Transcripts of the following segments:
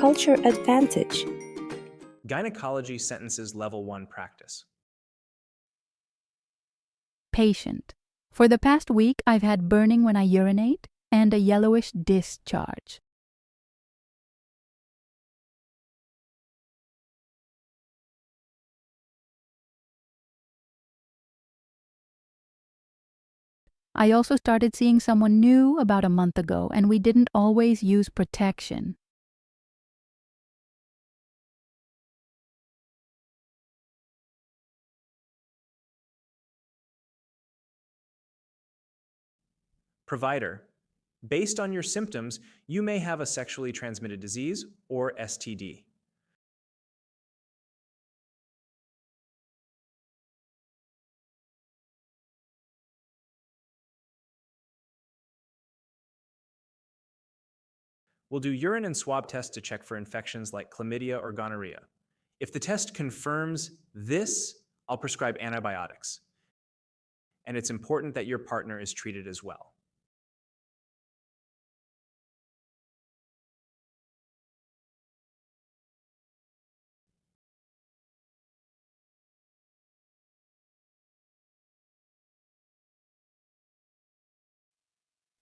Culture advantage. Gynecology sentences level 1 practice. Patient. For the past week, I've had burning when I urinate and a yellowish discharge. I also started seeing someone new about a month ago, and we didn't always use protection. Provider. Based on your symptoms, you may have a sexually transmitted disease or STD. We'll do urine and swab tests to check for infections like chlamydia or gonorrhea. If the test confirms this, I'll prescribe antibiotics. And it's important that your partner is treated as well.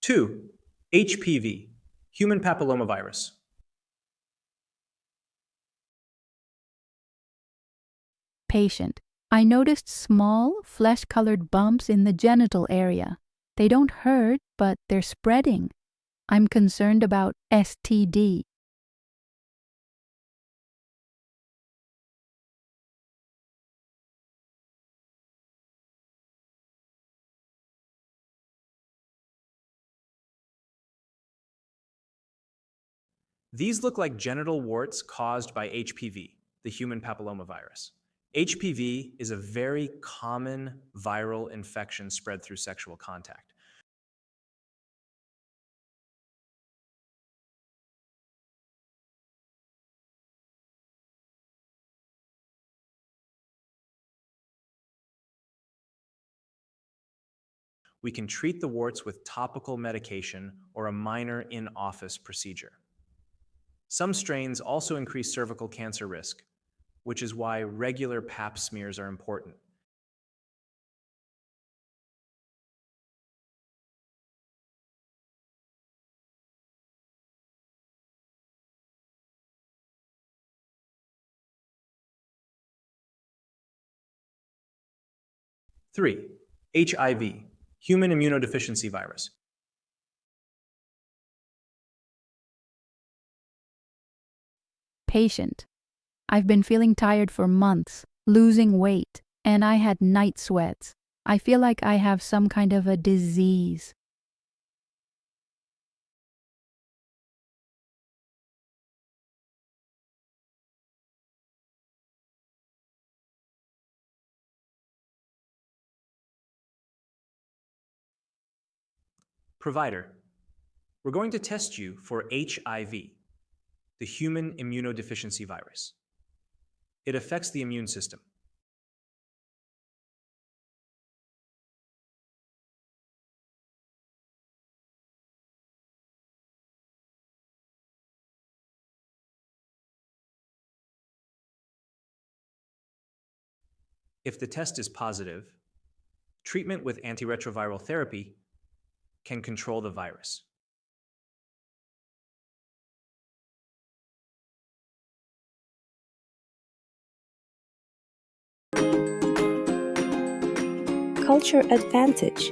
Two, HPV, human papillomavirus. Patient. I noticed small, flesh-colored bumps in the genital area. They don't hurt, but they're spreading. I'm concerned about STD. These look like genital warts caused by HPV, the human papillomavirus. HPV is a very common viral infection spread through sexual contact. We can treat the warts with topical medication or a minor in-office procedure. Some strains also increase cervical cancer risk, which is why regular pap smears are important. Three, HIV, human immunodeficiency virus. Patient. I've been feeling tired for months, losing weight, and I had night sweats. I feel like I have some kind of a disease. Provider. We're going to test you for HIV, the human immunodeficiency virus. It affects the immune system. If the test is positive, treatment with antiretroviral therapy can control the virus. Culture advantage.